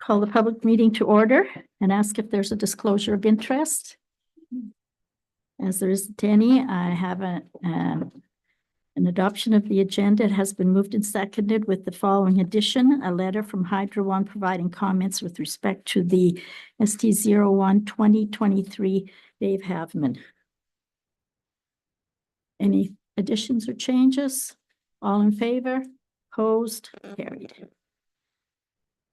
Call the public meeting to order and ask if there's a disclosure of interest. As there isn't any, I have an adoption of the agenda. It has been moved and seconded with the following addition: a letter from Hydro One providing comments with respect to the ST01 2023 Dave Havman. Any additions or changes? All in favor? Opposed? Carried.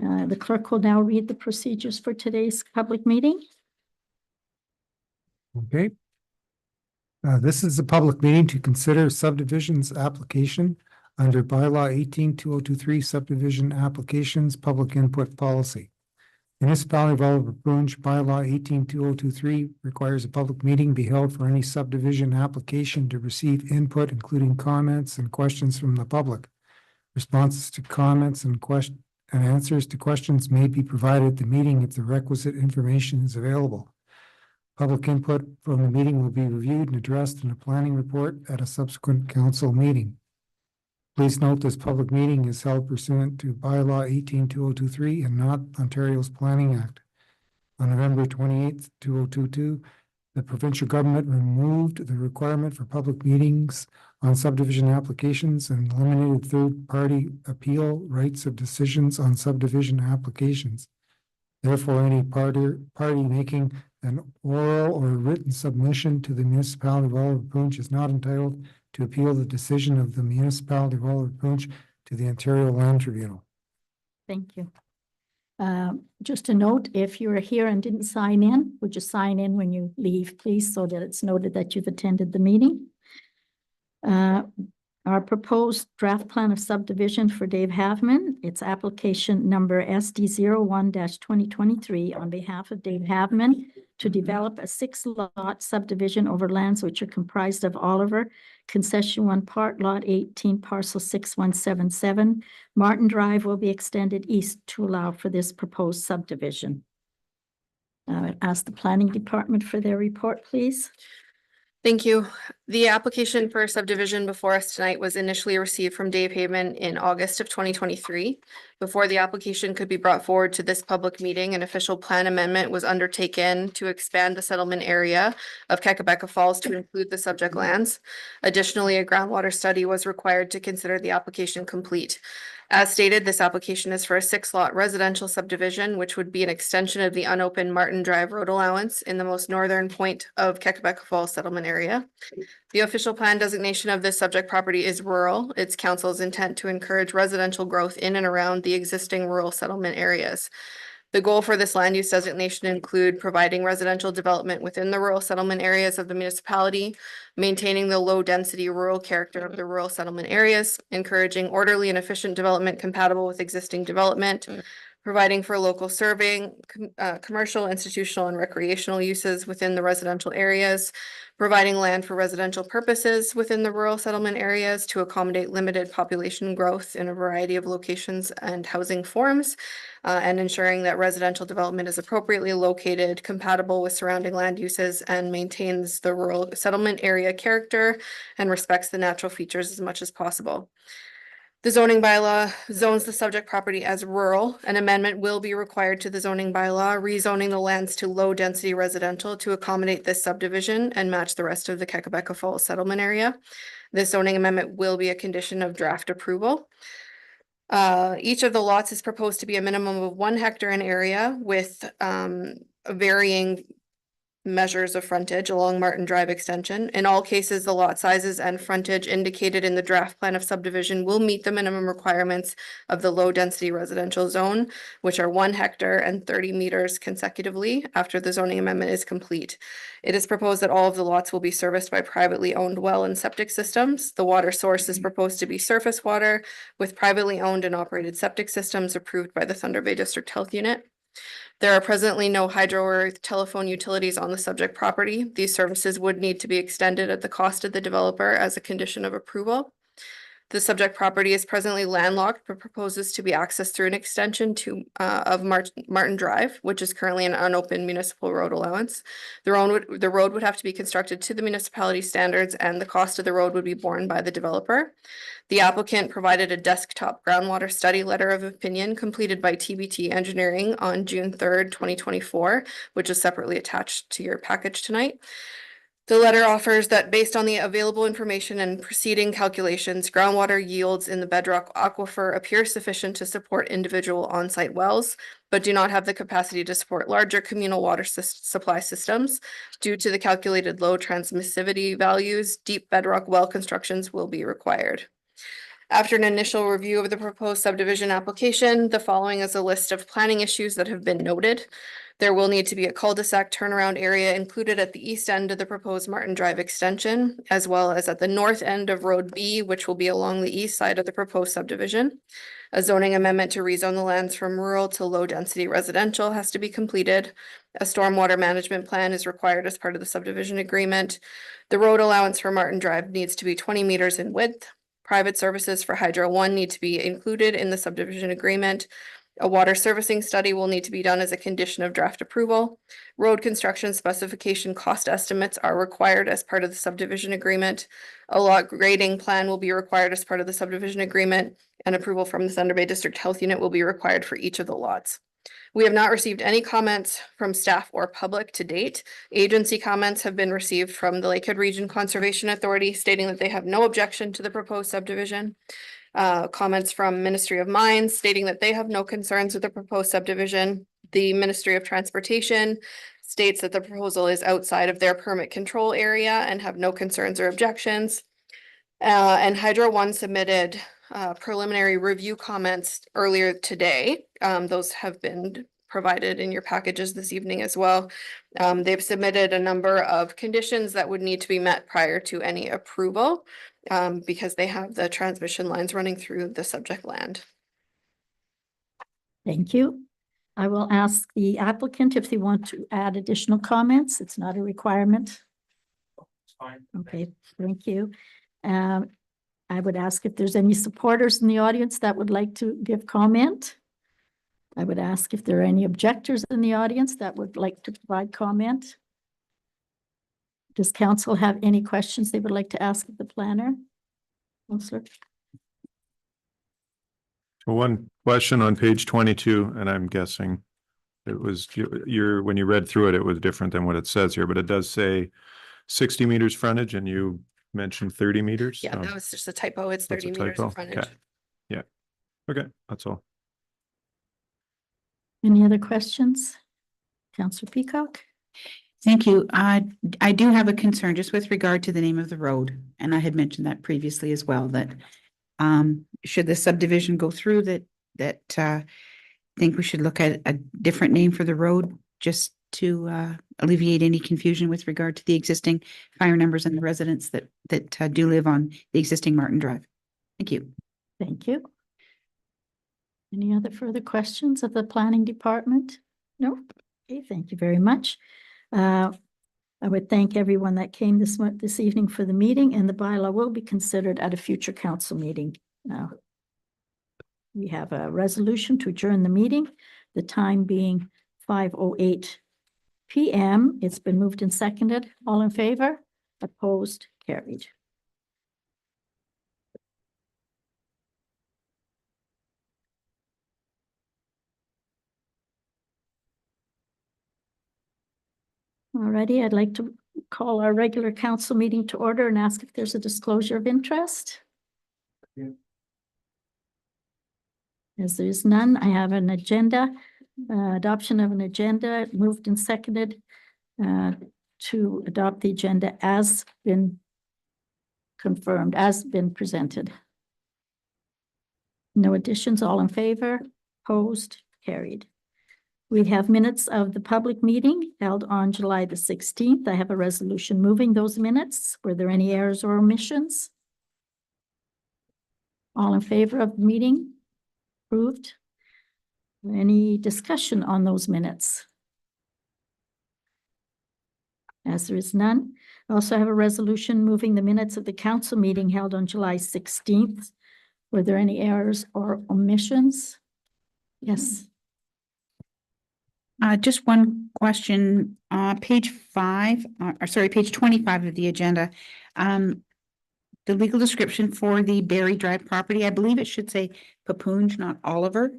The clerk will now read the procedures for today's public meeting. Okay. This is a public meeting to consider subdivisions application under bylaw 18-2023 subdivision applications public input policy. Municipality of Oliver Branch bylaw 18-2023 requires a public meeting be held for any subdivision application to receive input, including comments and questions from the public. Responses to comments and answers to questions may be provided at the meeting if the requisite information is available. Public input from the meeting will be reviewed and addressed in a planning report at a subsequent council meeting. Please note this public meeting is held pursuant to bylaw 18-2023 and not Ontario's Planning Act. On November 28th, 2022, the provincial government removed the requirement for public meetings on subdivision applications and eliminated third-party appeal rights of decisions on subdivision applications. Therefore, any party making an oral or written submission to the municipality of Oliver Branch is not entitled to appeal the decision of the municipality of Oliver Branch to the Ontario Land Tribunal. Thank you. Just a note, if you are here and didn't sign in, would you sign in when you leave, please, so that it's noted that you've attended the meeting. Our proposed draft plan of subdivision for Dave Havman, it's application number SD01-2023 on behalf of Dave Havman to develop a 6-lot subdivision over lands which are comprised of Oliver, Concession 1 Part, Lot 18, Parcel 6177. Martin Drive will be extended east to allow for this proposed subdivision. I would ask the planning department for their report, please. Thank you. The application for subdivision before us tonight was initially received from Dave Havman in August of 2023. Before the application could be brought forward to this public meeting, an official plan amendment was undertaken to expand the settlement area of Kakabeka Falls to include the subject lands. Additionally, a groundwater study was required to consider the application complete. As stated, this application is for a 6-lot residential subdivision, which would be an extension of the unopened Martin Drive road allowance in the most northern point of Kakabeka Falls settlement area. The official plan designation of this subject property is rural. It's council's intent to encourage residential growth in and around the existing rural settlement areas. The goal for this land use designation include providing residential development within the rural settlement areas of the municipality, maintaining the low density rural character of the rural settlement areas, encouraging orderly and efficient development compatible with existing development, providing for local serving, commercial, institutional, and recreational uses within the residential areas, providing land for residential purposes within the rural settlement areas to accommodate limited population growth in a variety of locations and housing forms, and ensuring that residential development is appropriately located, compatible with surrounding land uses, and maintains the rural settlement area character and respects the natural features as much as possible. The zoning bylaw zones the subject property as rural. An amendment will be required to the zoning bylaw, rezoning the lands to low density residential to accommodate this subdivision and match the rest of the Kakabeka Falls settlement area. This zoning amendment will be a condition of draft approval. Each of the lots is proposed to be a minimum of 1 hectare in area with varying measures of frontage along Martin Drive extension. In all cases, the lot sizes and frontage indicated in the draft plan of subdivision will meet the minimum requirements of the low density residential zone, which are 1 hectare and 30 meters consecutively after the zoning amendment is complete. It is proposed that all of the lots will be serviced by privately owned well and septic systems. The water source is proposed to be surface water with privately owned and operated septic systems approved by the Thunder Bay District Health Unit. There are presently no hydro or telephone utilities on the subject property. These services would need to be extended at the cost of the developer as a condition of approval. The subject property is presently landlocked, but proposes to be accessed through an extension of Martin Drive, which is currently an unopened municipal road allowance. The road would have to be constructed to the municipality standards, and the cost of the road would be borne by the developer. The applicant provided a desktop groundwater study letter of opinion completed by TBT Engineering on June 3rd, 2024, which is separately attached to your package tonight. The letter offers that based on the available information and preceding calculations, groundwater yields in the bedrock aquifer appear sufficient to support individual on-site wells, but do not have the capacity to support larger communal water supply systems. Due to the calculated low transmissivity values, deep bedrock well constructions will be required. After an initial review of the proposed subdivision application, the following is a list of planning issues that have been noted. There will need to be a cul-de-sac turnaround area included at the east end of the proposed Martin Drive extension, as well as at the north end of Road B, which will be along the east side of the proposed subdivision. A zoning amendment to rezone the lands from rural to low-density residential has to be completed. A stormwater management plan is required as part of the subdivision agreement. The road allowance for Martin Drive needs to be 20 meters in width. Private services for Hydro One need to be included in the subdivision agreement. A water servicing study will need to be done as a condition of draft approval. Road construction specification cost estimates are required as part of the subdivision agreement. A lot grading plan will be required as part of the subdivision agreement, and approval from the Thunder Bay District Health Unit will be required for each of the lots. We have not received any comments from staff or public to date. Agency comments have been received from the Lakehead Region Conservation Authority stating that they have no objection to the proposed subdivision. Comments from Ministry of Mines stating that they have no concerns with the proposed subdivision. The Ministry of Transportation states that the proposal is outside of their permit control area and have no concerns or objections. And Hydro One submitted preliminary review comments earlier today. Those have been provided in your packages this evening as well. They've submitted a number of conditions that would need to be met prior to any approval, because they have the transmission lines running through the subject land. Thank you. I will ask the applicant if they want to add additional comments. It's not a requirement. It's fine. Okay, thank you. I would ask if there's any supporters in the audience that would like to give comment. I would ask if there are any objectors in the audience that would like to provide comment. Does council have any questions they would like to ask of the planner? Councillor? One question on page 22, and I'm guessing it was when you read through it, it was different than what it says here, but it does say 60 meters frontage and you mentioned 30 meters. Yeah, that was just a typo. It's That's 30 a meters typo? of frontage. Okay. Yeah. Okay, that's all. Any other questions? Councillor Peacock? Thank you. I do have a concern just with regard to the name of the road, and I had mentioned that previously as well, that should the subdivision go through that I think we should look at a different name for the road just to alleviate any confusion with regard to the existing fire numbers and the residents that do live on the existing Martin Drive. Thank you. Thank you. Any other further questions of the planning department? No? Okay, thank you very much. I would thank everyone that came this evening for the meeting, and the bylaw will be considered at a future council meeting. Now, we have a resolution to adjourn the meeting, the time being 5:08 p.m. It's been moved and seconded. All in favor? Opposed? Carried. Alrighty, I'd like to call our regular council meeting to order and ask if there's a disclosure of interest. Yeah. As there is none, I have an agenda, adoption of an agenda, moved and seconded to adopt the agenda as been confirmed, as been presented. No additions, all in favor, opposed, carried. We have minutes of the public meeting held on July the 16th. I have a resolution moving those minutes. Were there any errors or omissions? All in favor of the meeting? Approved. Any discussion on those minutes? As there is none, I also have a resolution moving the minutes of the council meeting held on July 16th Were there any errors or omissions? Yes, Just one question, page 5, or sorry, page 25 of the agenda. The legal description for the Berry Drive property, I believe it should say Papoonge, not Oliver.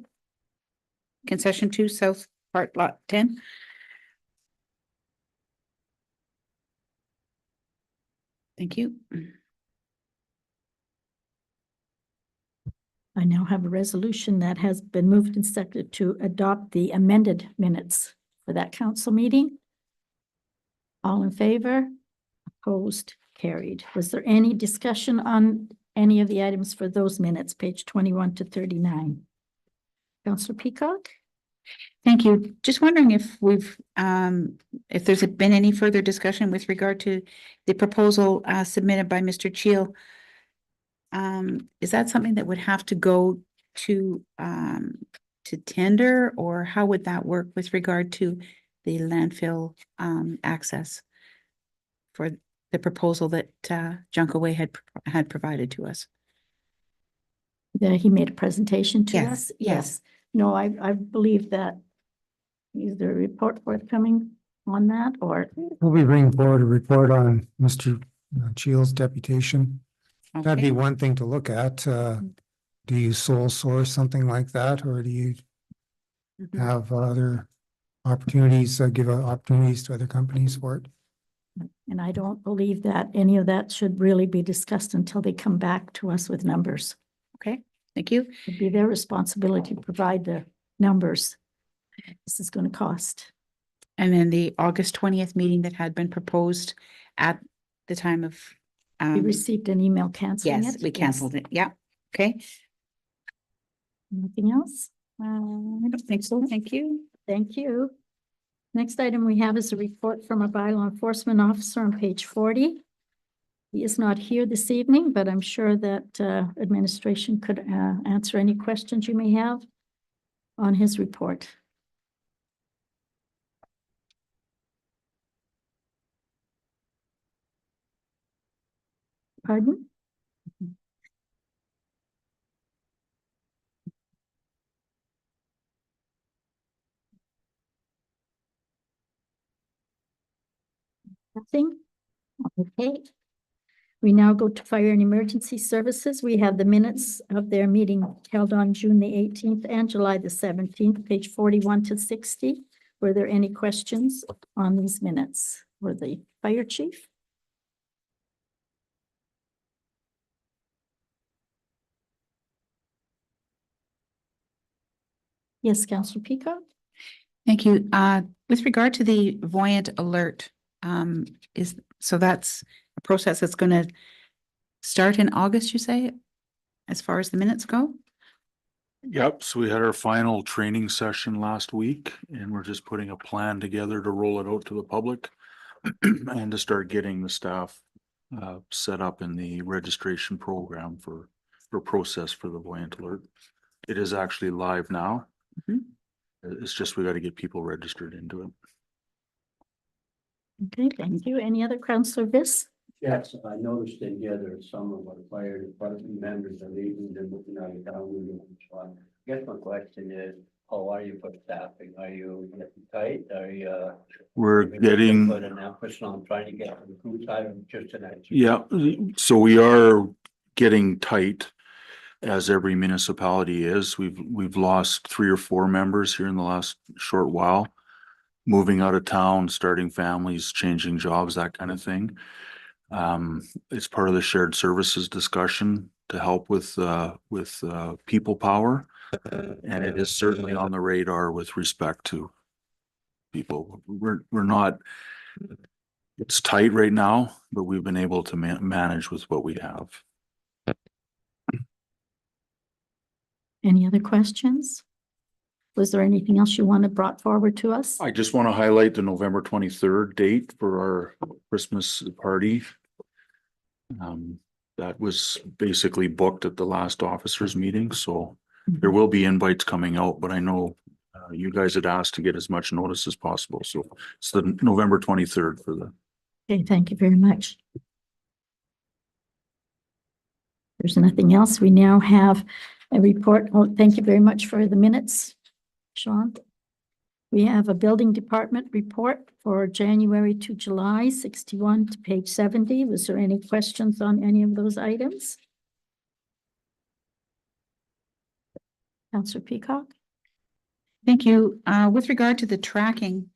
Concession 2, South Part Lot 10. Thank you. I now have a resolution that has been moved and seconded to adopt the amended minutes for that council meeting. All in favor? Opposed? Carried. Was there any discussion on any of the items for those minutes, page 21 to 39? Councillor Peacock? Thank you. Just wondering if if there's been any further discussion with regard to the proposal submitted by Mr. Cheel. Is that something that would have to go to tender, or how would that work with regard to the landfill access for the proposal that Junkaway had provided to us? He made a presentation to Yes, us? yes. No, I believe that. Is there a report forthcoming on that, or? We'll be bringing forward a report on Mr. Cheel's deputation. That'd be Okay. one thing to look at. Do you sole source something like that, or do you Mhm. have other opportunities, give opportunities to other companies for it? And I don't believe that any of that should really be discussed until they come back to us with numbers. Okay, thank you. It'd be their responsibility to provide the numbers this is going to cost. And then the August 20th meeting that had been proposed at the time of, We received an email canceling it. yes, we canceled it. Yeah, okay. Anything else? I don't think so. Thank you. Thank you. Next item we have is a report from a bylaw enforcement officer on page 40. He is not here this evening, but I'm sure that administration could answer any questions you may have on his report. Pardon? Nothing? Okay. We now go to fire and emergency services. We have the minutes of their meeting held on June the 18th and July the 17th, page 41 to 60. Were there any questions on these minutes for the fire chief? Yes, Councillor Peacock? Thank you. With regard to the Voyant alert, that's a process that's going to start in August, you say, as far as the minutes go? Yep, so we had our final training session last week and we're just putting a plan together to roll it out to the public and to start getting the staff set up in the registration program for process for the Voyant alert. It is actually live now. Mhm. It's just we got to get people registered into it. Okay, thank you. Any other Councillor Viss? Yes, I noticed in here there's some of our fire department members are leaving, they're moving out of town. I guess my question is, how are you for staffing? Are you getting tight? Are you? We're getting. Put an emphasis on trying to get the crew side of just tonight. Yeah, so we are getting tight, as every municipality is. We've lost 3 or 4 members here in the last short while, moving out of town, starting families, changing jobs, that kind of thing. It's part of the shared services discussion to help with people power, and it is certainly on the radar with respect to people. We're not. It's tight right now, but we've been able to manage with what we have. Any other questions? Was there anything else you wanted brought forward to us? I just want to highlight the November 23rd date for our Christmas party. That was basically booked at the last officers meeting, so there will be invites coming out, but I know you guys had asked to get as much notice as possible, so it's the November 23rd for the. Okay, thank you very much. There's nothing else. We now have a report. Oh, thank you very much for the minutes, Sean. We have a building department report for January to July, 61 to page 70. Was there any questions on any of those items? Councillor Peacock? Thank you. With regard to the tracking,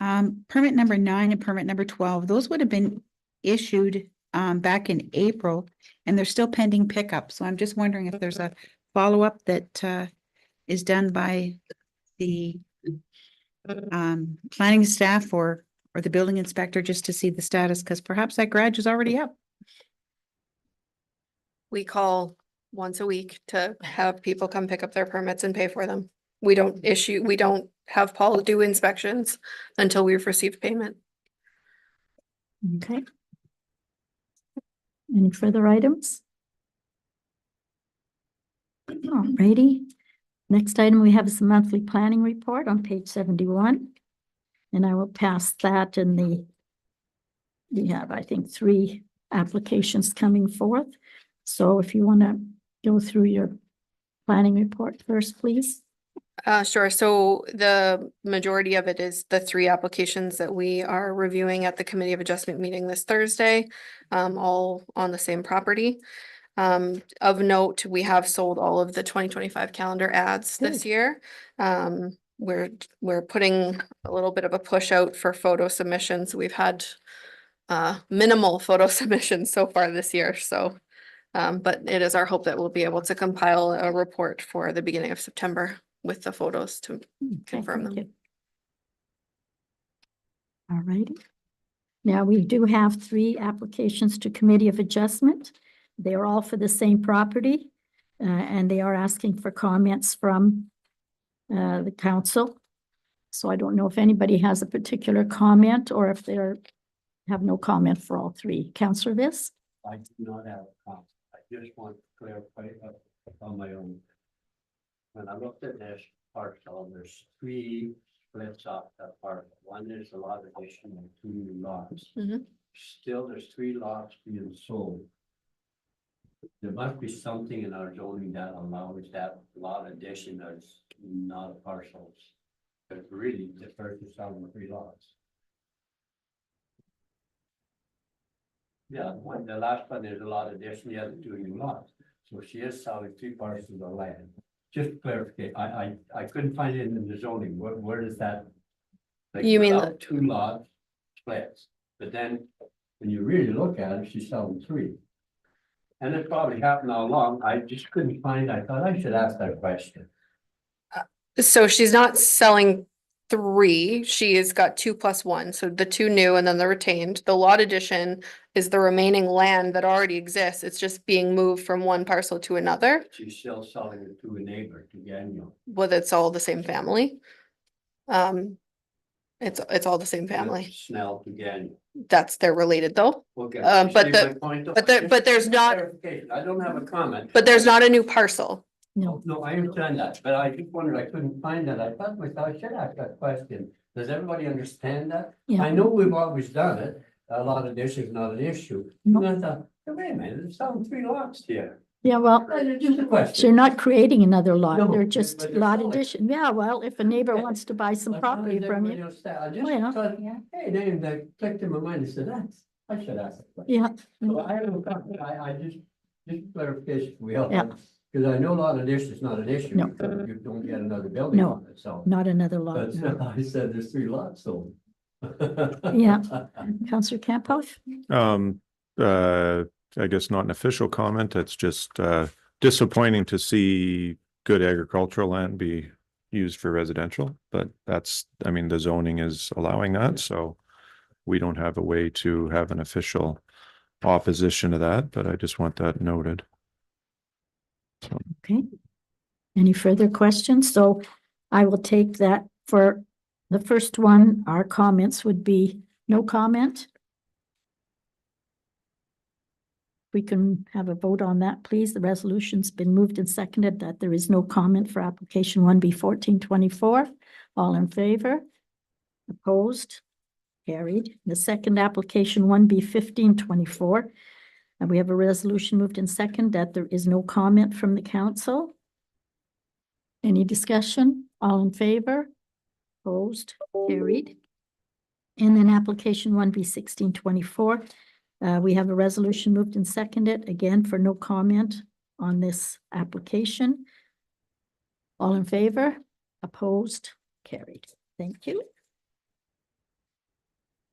permit number 9 and permit number 12, those would have been issued back in April, and they're still pending pickup. So I'm just wondering if there's a follow-up that is done by the planning staff or the building inspector just to see the status, because perhaps that garage is already up. We call once a week to have people come pick up their permits and pay for them. We don't have Paul do inspections until we've received payment. Okay. Any further items? Alrighty. Next item we have is the monthly planning report on page 71. And I will pass that we have, I think, 3 applications coming forth. So if you want to go through your planning report first, please. Sure. So the majority of it is the 3 applications that we are reviewing at the Committee of Adjustment meeting this Thursday, all on the same property. Of note, we have sold all of the 2025 calendar ads this Good. year. We're putting a little bit of a push out for photo submissions. We've had minimal photo submissions so far this year, so but it is our hope that we'll be able to compile a report for the beginning of September with the photos to confirm them. All righty. Now, we do have 3 applications to Committee of Adjustment. They are all for the same property, and they are asking for comments from the council. So I don't know if anybody has a particular comment or if they're have no comment for all 3. Councillor Viss? I do not have a comment. I just want to clarify on my own. When I looked at this parcel, there's 3 splits off that parcel. One is a lot addition and 2 new lots. Mhm. Still, there's 3 lots being sold. There must be something in our zoning that allows that lot addition as not parcels. But really, the first is selling 3 lots. Yeah, the last one, there's a lot addition, the other 2 new lots. So she is selling 3 parcels of land. Just clarify, I couldn't find it in the zoning. Where does that? Like, You mean without 2 lots splits, but then when you really look at it, she's selling 3. And it probably happened all along. I just couldn't find, I thought I should ask that question. So she's not selling 3, she has got 2 plus 1, so the 2 new and then the retained. The lot addition is the remaining land that already exists, it's just being moved from one parcel to another, She's still selling it to a neighbor, to Daniel. but it's all the same family. It's all the same family, Snell to Daniel. they're related though, Okay. but See the- my point, though? but there's not, Clarification. I don't have a comment. but there's not a new parcel. No. No, I understand that, but I just wondered, I couldn't find that. I thought myself, I should ask that question. Does everybody understand that? Yeah. I know we've always done it. A lot of this is not an issue. No. And I thought, wait a minute, there's selling 3 lots here. Yeah, well, Just a they're question. not creating another lot. No, They're but just they're lot selling. addition. Yeah, well, if a neighbor wants to buy some Like, how property does from everybody you. understand? I Oh, yeah. just thought, hey, name that clicked in my mind. I said, I should ask that question. Yeah, So I have no comment. I just clarification, we help. Yeah. Because I know a lot of this is not an issue. No. Because you don't get another building No. on it, so. not another lot. But no. I said there's 3 lots sold. Yeah. Councillor Campos? I guess not an official comment. It's just disappointing to see good agricultural land be used for residential, but that's, I mean, the zoning is allowing that, so we don't have a way to have an official opposition to that, but I just want that noted. Okay. Any further questions? So I will take that for the first one. Our comments would be no comment. We can have a vote on that, please. The resolution's been moved and seconded that there is no comment for application 1B 1424. All in favor? Opposed? Carried. The second application 1B 1524. And we have a resolution moved in second that there is no comment from the council. Any discussion? All in favor? Opposed? Carried. And then application 1B1624. We have a resolution moved and seconded, again, for no comment on this application. All in favor? Opposed? Carried. Thank you.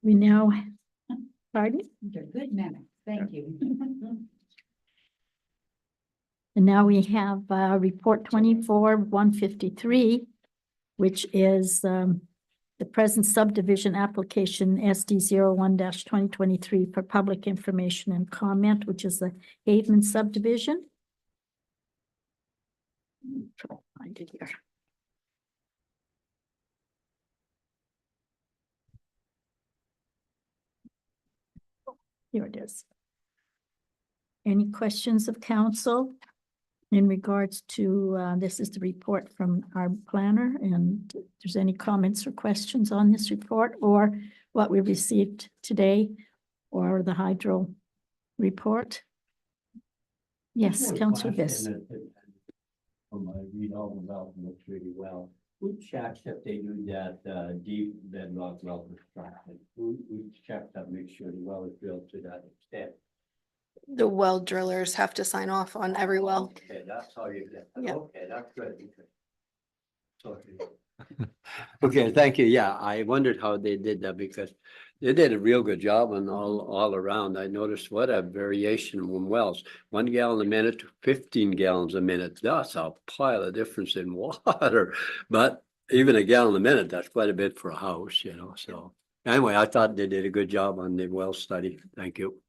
We now, pardon? Good manner. Thank you. And now we have report 24-153, which is the present subdivision application SD 01-2023 for public information and comment, which is the Haveman subdivision. Try to find it here. Here it is. Any questions of council in regards to, this is the report from our planner, and if there's any comments or questions on this report or what we received today or the hydro report? Yes, Councillor Biss. I read all about it, looks really well. Which checks that they do that deep bedrock well construction? Which checks that make sure the well is drilled to that extent? The well drillers have to sign off on every well. Okay, that's how you get, Yeah. okay, that's good. Okay, thank you. Yeah, I wondered how they did that because they did a real good job on all around. I noticed what a variation in wells. 1 gallon a minute to 15 gallons a minute. That's a pile of difference in water. But even a gallon a minute, that's quite a bit for a house, you know, so. Anyway, I thought they did a good job on the well study. Thank you.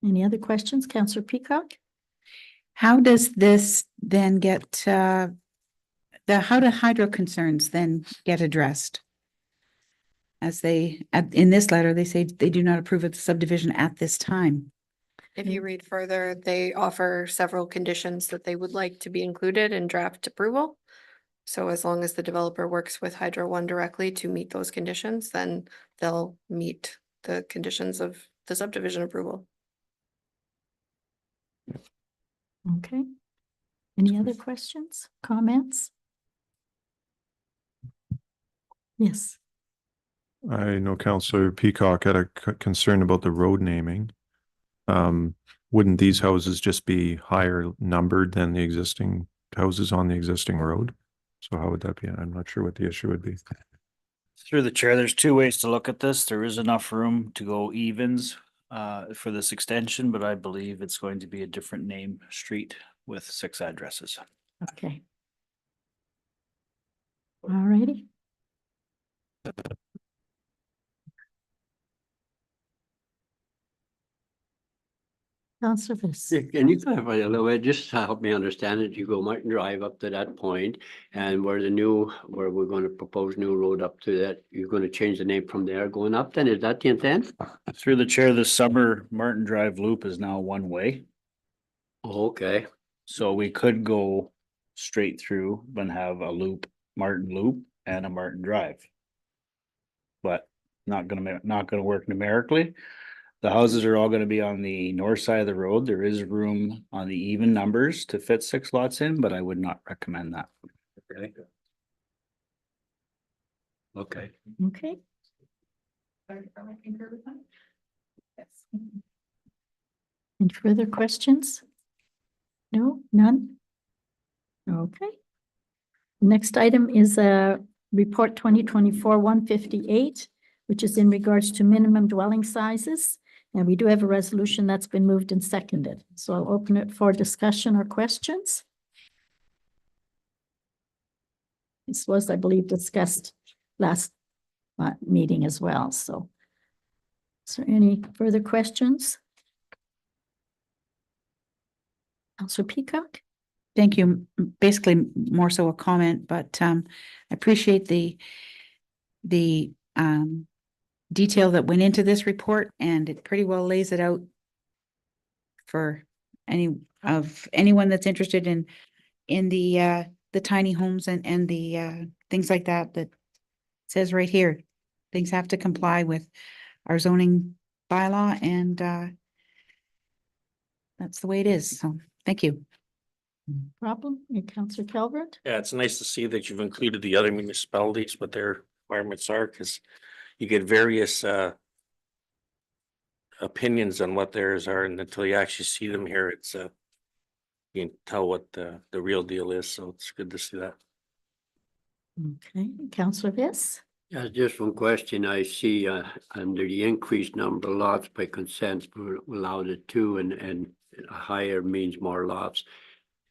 Any other questions? Councillor Peacock? How does this then get, how do hydro concerns then get addressed? As they, in this letter, they say they do not approve of the subdivision at this time. If you read further, they offer several conditions that they would like to be included in draft approval. So as long as the developer works with Hydro One directly to meet those conditions, then they'll meet the conditions of the subdivision approval. Okay. Any other questions, comments? Yes. I know Councillor Peacock had a concern about the road naming. Wouldn't these houses just be higher numbered than the existing houses on the existing road? So how would that be? I'm not sure what the issue would be. Through the chair, there's two ways to look at this. There is enough room to go evens for this extension, but I believe it's going to be a different name street with 6 addresses. Okay. All righty. Councillor Viss. Can you clarify a little bit, just to help me understand it? You go Martin Drive up to that point, and where we're going to propose new road up to that, you're going to change the name from there going up then? Is that the intent? Through the chair, this summer Martin Drive loop is now one way. Okay, So we could go straight through and have a loop, Martin Loop and a Martin Drive. But not gonna work numerically. The houses are all gonna be on the north side of the road. There is room on the even numbers to fit 6 lots in, but I would not recommend that. okay. Okay. Okay. Any further questions? No, none? Okay. Next item is report 2024-158, which is in regards to minimum dwelling sizes. And we do have a resolution that's been moved and seconded. So I'll open it for discussion or questions. This was, I believe, discussed last meeting as well, so. Is there any further questions? Councillor Peacock? Thank you. Basically, more so a comment, but I appreciate the detail that went into this report, and it pretty well lays it out for anyone that's interested in the tiny homes and the things like that. That says right here, things have to comply with our zoning bylaw, and that's the way it is. So, thank you. Problem, Councillor Calvert? Yeah, it's nice to see that you've included the other municipalities, what their requirements are, because you get various opinions on what theirs are, and until you actually see them here, it's you can tell what the real deal is, so it's good to see that. Okay, Councillor Viss? Yeah, just one question. I see under the increased number of lots by consent, we're allowed at 2 and higher means more lots.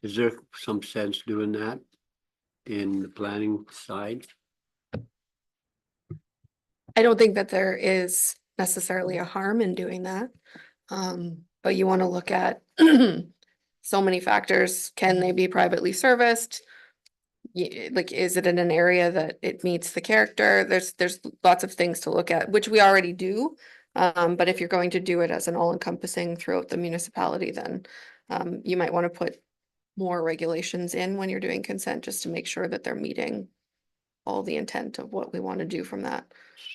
Is there some sense doing that in the planning side? I don't think that there is necessarily a harm in doing that. But you want to look at so many factors. Can they be privately serviced? Like, is it in an area that it meets the character? There's lots of things to look at, which we already do. But if you're going to do it as an all-encompassing throughout the municipality, then you might want to put more regulations in when you're doing consent, just to make sure that they're meeting all the intent of what we want to do from that.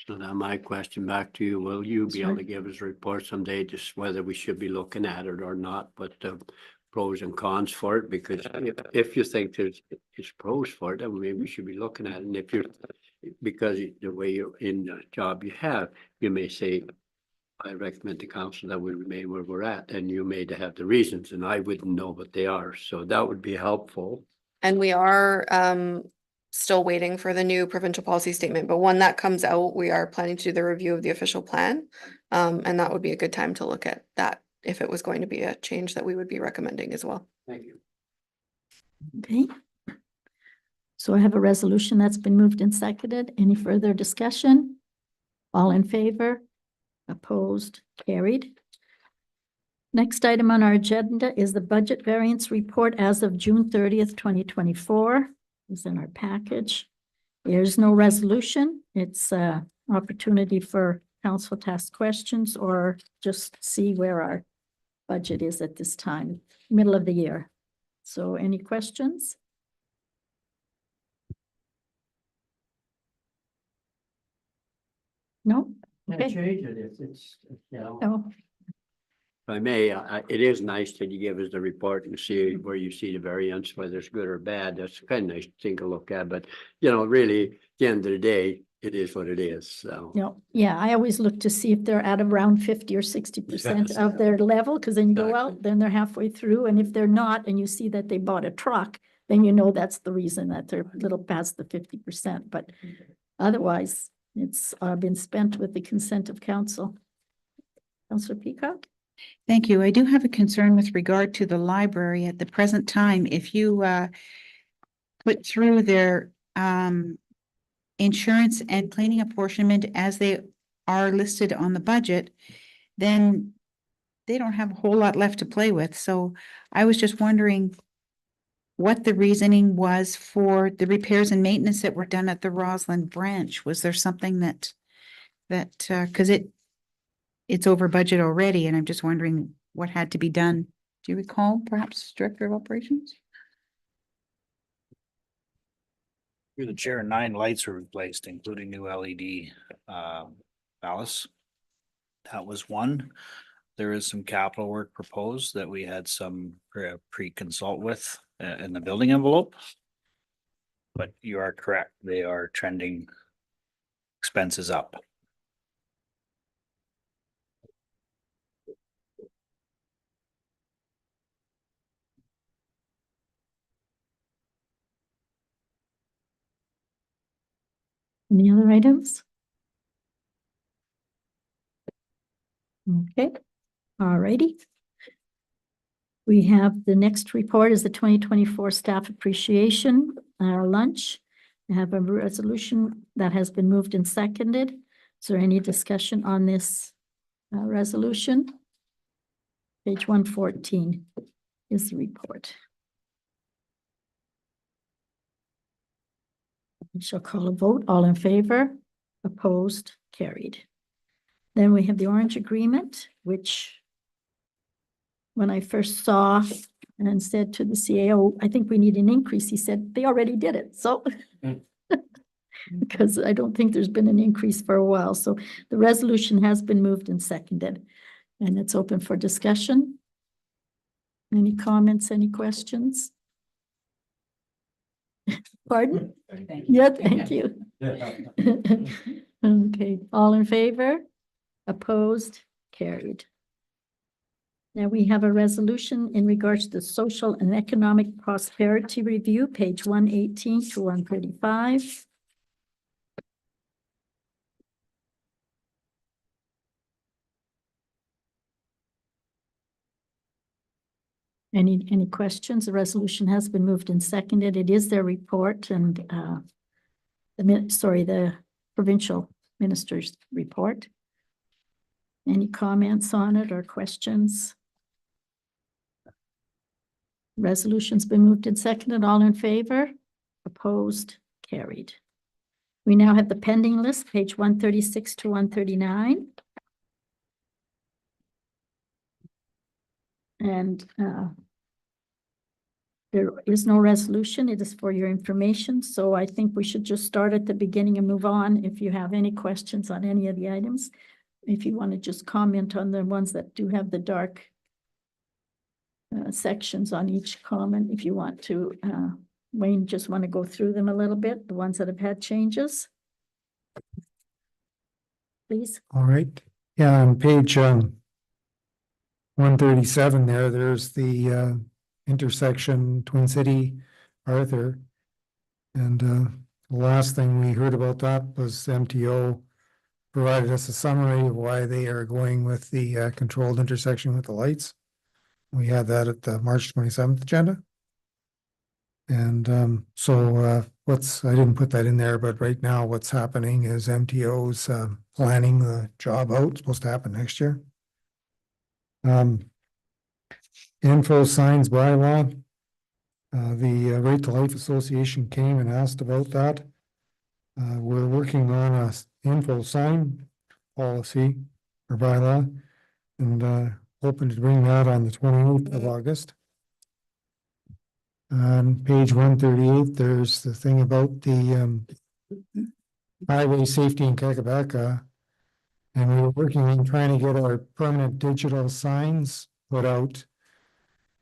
So now my question back to you, will you be able Sure. to give us a report someday, just whether we should be looking at it or not, but pros and cons for it? Because if you think there's pros for it, then maybe we should be looking at it. And if you're, because the way you're in the job you have, you may say, I recommend to council that we remain where we're at, and you may have the reasons, and I wouldn't know what they are. So that would be helpful. And we are still waiting for the new provincial policy statement, but when that comes out, we are planning to do the review of the official plan. And that would be a good time to look at that if it was going to be a change that we would be recommending as well. Thank you. Okay. So I have a resolution that's been moved and seconded. Any further discussion? All in favor? Opposed? Carried. Next item on our agenda is the budget variance report as of June 30th, 2024. It's in our package. There's no resolution. It's an opportunity for council to ask questions or just see where our budget is at this time, middle of the year. So any questions? No? Yeah, Okay. change it if it's, you know. No. If I may, it is nice that you give us the report and see where you see the variance, whether it's good or bad. That's kind of nice thing to look at, but you know, really, at the end of the day, it is what it is, so. No, yeah, I always look to see if they're at around 50 or 60% Yes. of their level, because then you go Exactly. out, then they're halfway through, and if they're not, and you see that they bought a truck, then you know that's the reason that they're a little past the 50%, but otherwise, it's been spent with the consent of council. Councillor Peacock? Thank you. I do have a concern with regard to the library at the present time. If you put through their insurance and cleaning apportionment as they are listed on the budget, then they don't have a whole lot left to play with. So I was just wondering what the reasoning was for the repairs and maintenance that were done at the Roslyn branch. Was there something that because it's over budget already, and I'm just wondering what had to be done. Do you recall, perhaps, Director of Operations? Through the chair, 9 lights were replaced, including new LED ballast. That was one. There is some capital work proposed that we had some pre-consult with in the building envelope. But you are correct, they are trending expenses up. Any other items? Okay, all righty. We have the next report is the 2024 staff appreciation lunch. I have a resolution that has been moved and seconded. Is there any discussion on this resolution? Page 114 is the report. We shall call a vote. All in favor? Opposed? Carried. Then we have the Orange Agreement, which when I first saw and said to the CAO, I think we need an increase, he said, they already did it, so. Because I don't think there's been an increase for a while, so the resolution has been moved and seconded. And it's open for discussion. Any comments, any questions? Pardon? Yeah, thank you. Okay, all in favor? Opposed? Carried. Now we have a resolution in regards to the social and economic prosperity review, page 118 to 135. Any questions? The resolution has been moved and seconded. It is their report and the provincial minister's report. Any comments on it or questions? Resolution's been moved and seconded. All in favor? Opposed? Carried. We now have the pending list, page 136 to 139. And there is no resolution. It is for your information. So I think we should just start at the beginning and move on. If you have any questions on any of the items, if you want to just comment on the ones that do have the dark sections on each comment, if you want to, Wayne, just want to go through them a little bit, the ones that have had changes. Please. All right. Yeah, on page 137 there's the intersection Twin City Arthur. And the last thing we heard about that was MTO provided us a summary of why they are going with the controlled intersection with the lights. We had that at the March 27th agenda. And I didn't put that in there, but right now what's happening is MTO's planning the job out. It's supposed to happen next year. Info signs bylaw. The Right to Life Association came and asked about that. We're working on a info sign policy or bylaw and hoping to bring that on the 28th of August. On page 138, there's the thing about the highway safety in Kakabaka. And we were working on trying to get our permanent digital signs put out.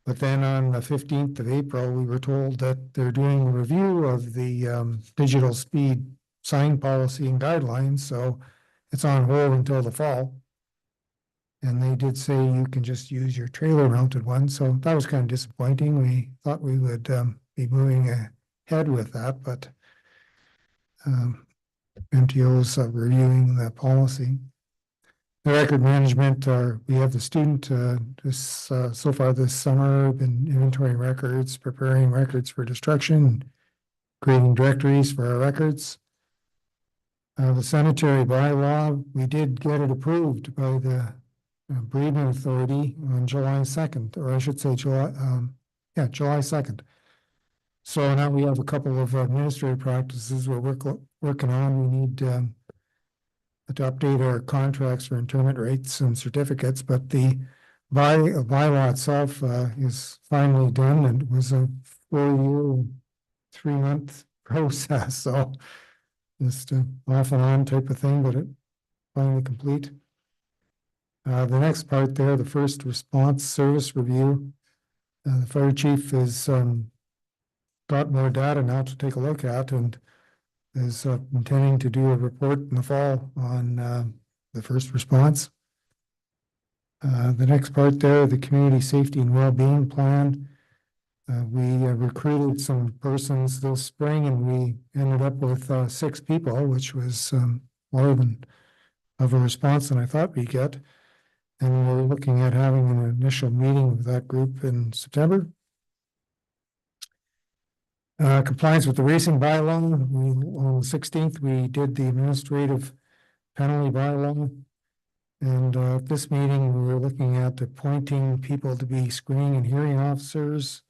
But then on the 15th of April, we were told that they're doing a review of the digital speed sign policy and guidelines. So it's on hold until the fall. And they did say you can just use your trailer mounted one. So that was kind of disappointing. We thought we would be moving ahead with that, but MTO's reviewing that policy. The record management, we have the student so far this summer been inventorying records, preparing records for destruction, creating directories for our records. The sanitary bylaw, we did get it approved by the Breeden Authority on July 2nd, or I should say July 2nd. So now we have a couple of administrative practices we're working on. We need to update our contracts for interment rates and certificates, but the bylaw itself is finally done, and it was a 4-year, 3-month process. So just off and on type of thing, but it finally complete. The next part there, the first response service review. The fire chief has got more data now to take a look at and is intending to do a report in the fall on the first response. The next part there, the community safety and well-being plan. We recruited some persons this spring and we ended up with 6 people, which was more than of a response than I thought we'd get. And we're looking at having an initial meeting with that group in September. Compliance with the racing bylaw. On the 16th, we did the administrative penalty bylaw. And at this meeting, we were looking at appointing people to be screening and hearing officers.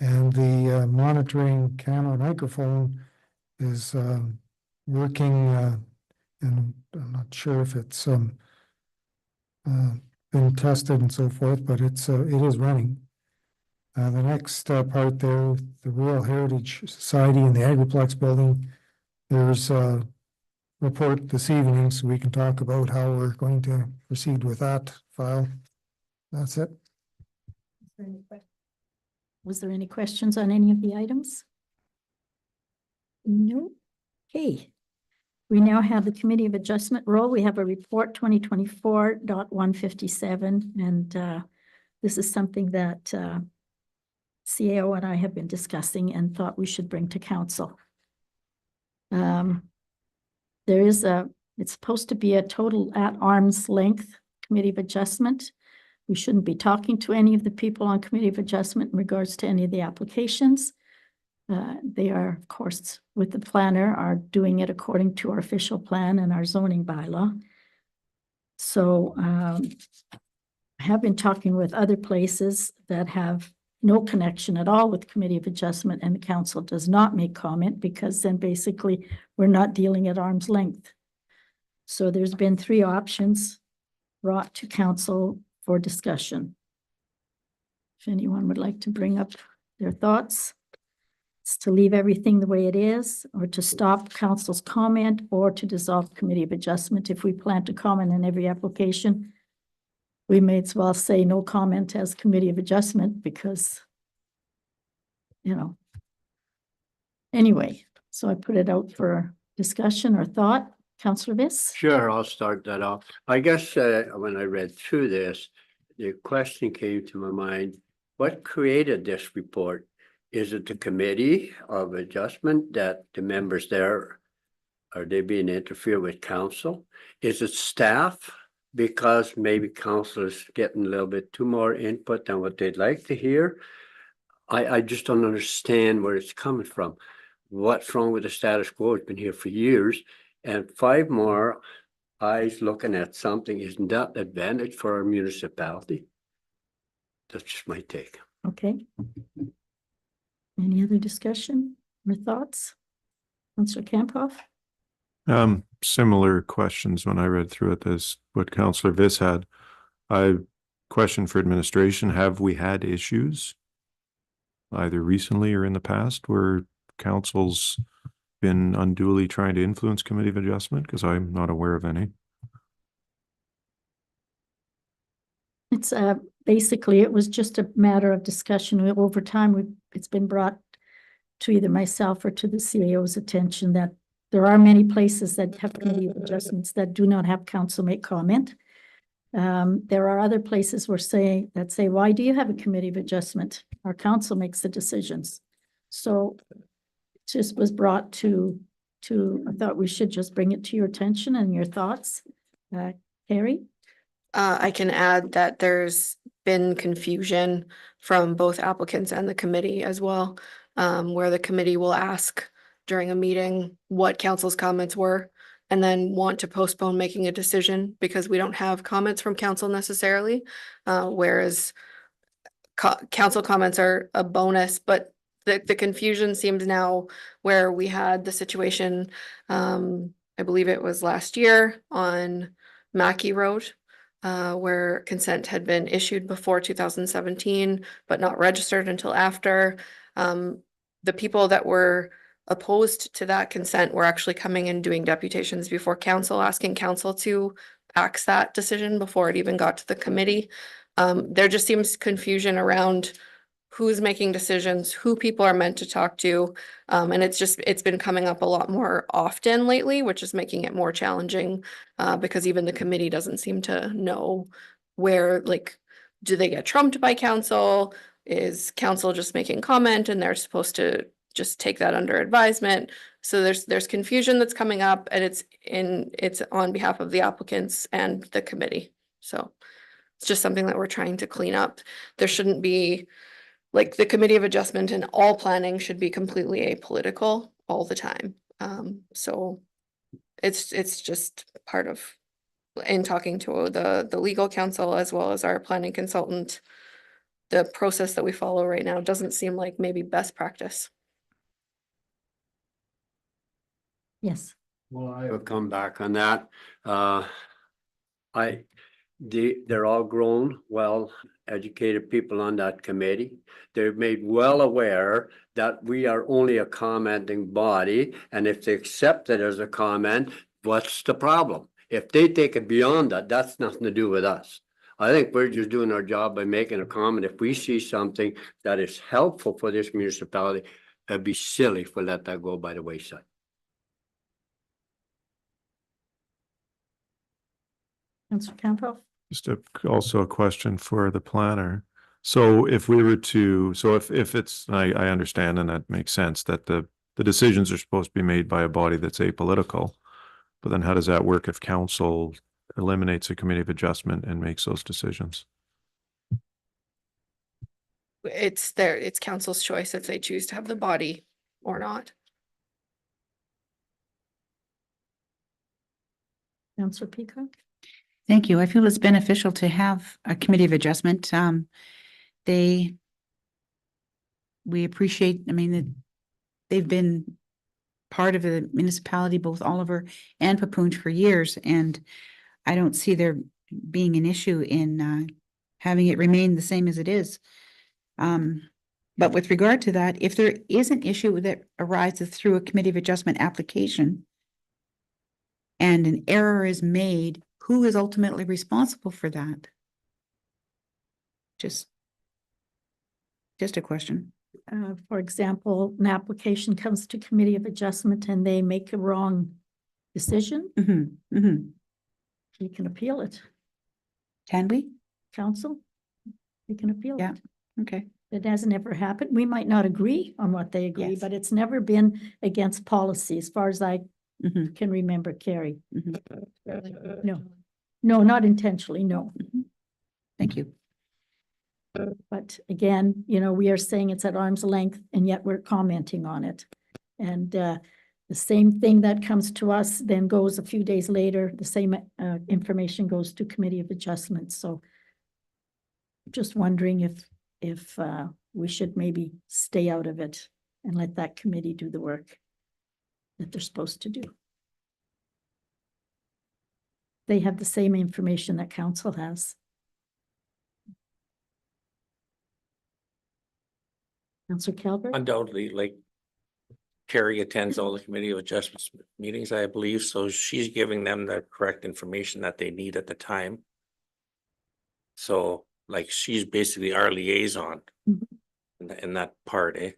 And the monitoring camera microphone is working, and I'm not sure if it's been tested and so forth, but it is running. The next part there, the Rural Heritage Society in the Agriplex building, there's a report this evening, so we can talk about how we're going to proceed with that file. That's it. Was there any questions on any of the items? No. Okay. We now have the Committee of Adjustment role. We have a report 2024.157, and this is something that CAO and I have been discussing and thought we should bring to council. It's supposed to be a total at arm's length Committee of Adjustment. We shouldn't be talking to any of the people on Committee of Adjustment in regards to any of the applications. They are, of course, with the planner, are doing it according to our official plan and our zoning bylaw. So I have been talking with other places that have no connection at all with Committee of Adjustment, and the council does not make comment, because then basically we're not dealing at arm's length. So there's been 3 options brought to council for discussion. If anyone would like to bring up their thoughts, it's to leave everything the way it is, or to stop council's comment, or to dissolve Committee of Adjustment. If we plan to comment on every application, we may as well say no comment as Committee of Adjustment, because, you know. Anyway, so I put it out for discussion or thought. Councillor Viss? Sure, I'll start that off. I guess when I read through this, the question came to my mind, what created this report? Is it the Committee of Adjustment that the members there, are they being interfered with council? Is it staff? Because maybe council is getting a little bit too more input than what they'd like to hear. I just don't understand where it's coming from. What's wrong with the status quo? It's been here for years. And 5 more eyes looking at something, isn't that an advantage for our municipality? That's just my take. Okay. Any other discussion or thoughts? Councillor Kamphoff? Similar questions when I read through it as what Councillor Viss had. I question for administration, have we had issues either recently or in the past where council's been unduly trying to influence Committee of Adjustment? Because I'm not aware of any. It's basically, it was just a matter of discussion. Over time, it's been brought to either myself or to the CAO's attention that there are many places that have Committee of Adjustments that do not have council make comment. There are other places that say, why do you have a Committee of Adjustment? Our council makes the decisions. So it just was brought to, I thought we should just bring it to your attention and your thoughts. Carrie? I can add that there's been confusion from both applicants and the committee as well, where the committee will ask during a meeting what council's comments were, and then want to postpone making a decision because we don't have comments from council necessarily, whereas council comments are a bonus, but the confusion seems now where we had the situation, I believe it was last year on Mackey Road, where consent had been issued before 2017, but not registered until after. The people that were opposed to that consent were actually coming and doing deputations before council, asking council to axe that decision before it even got to the committee. There just seems confusion around who's making decisions, who people are meant to talk to. And it's been coming up a lot more often lately, which is making it more challenging, because even the committee doesn't seem to know where, like, do they get trumped by council? Is council just making comment and they're supposed to just take that under advisement? So there's confusion that's coming up, and it's on behalf of the applicants and the committee. So it's just something that we're trying to clean up. There shouldn't be, like, the Committee of Adjustment and all planning should be completely apolitical all the time. So it's just part of, in talking to the legal counsel as well as our planning consultant, the process that we follow right now doesn't seem like maybe best practice. Yes. Well, I will come back on that. They're all grown, well-educated people on that committee. They're made well aware that we are only a commenting body, and if they accept it as a comment, what's the problem? If they take it beyond that, that's nothing to do with us. I think we're just doing our job by making a comment. If we see something that is helpful for this municipality, it'd be silly if we let that go by the wayside. Councillor Campbell? Just also a question for the planner. So if we were to, so if it's, I understand and that makes sense that the decisions are supposed to be made by a body that's apolitical. But then how does that work if council eliminates a committee of adjustment and makes those decisions? It's council's choice if they choose to have the body or not. Councillor Peacock? Thank you. I feel it's beneficial to have a committee of adjustment. We appreciate, I mean, they've been part of the municipality, both Oliver and Papoonge for years, and I don't see there being an issue in having it remain the same as it is. But with regard to that, if there is an issue that arises through a committee of adjustment application and an error is made, who is ultimately responsible for that? Just a question. For example, an application comes to committee of adjustment and they make a wrong decision, we can appeal it. Can we? Council, we can appeal Yeah. it. Okay. It hasn't ever happened. We might not agree on what they agree, Yes. but it's never been against policy as far as I Mhm, can remember, Carrie. mhm. No, not intentionally, no. Thank you. But again, we are saying it's at arm's length and yet we're commenting on it. And the same thing that comes to us then goes a few days later, the same information goes to committee of adjustment. So just wondering if we should maybe stay out of it and let that committee do the work that they're supposed to do. They have the same information that council has. Councillor Calvert? Undoubtedly, like Carrie attends all the committee of adjustments meetings, I believe, so she's giving them the correct information that they need at the time. So like she's basically our liaison Mhm. in that part, eh?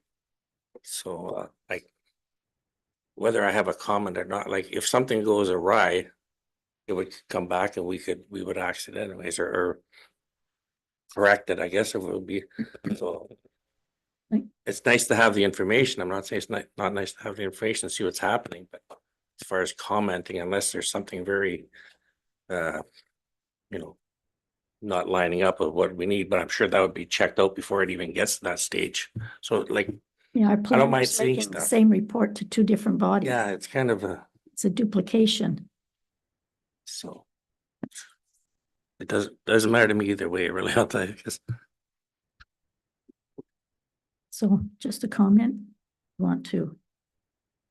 So like whether I have a comment or not, like if something goes awry, it would come back and we would act it anyways or correct it, I guess it would be. So Right. it's nice to have the information. I'm not saying it's not nice to have the information and see what's happening, but as far as commenting, unless there's something very not lining up with what we need, but I'm sure that would be checked out before it even gets to that stage. So like, Yeah, our mind planner's seeing making the stuff. same report to two different bodies. yeah, it's kind of It's a duplication. so it doesn't matter to me either way, really. I'll tell you, 'cause So just a comment, want to,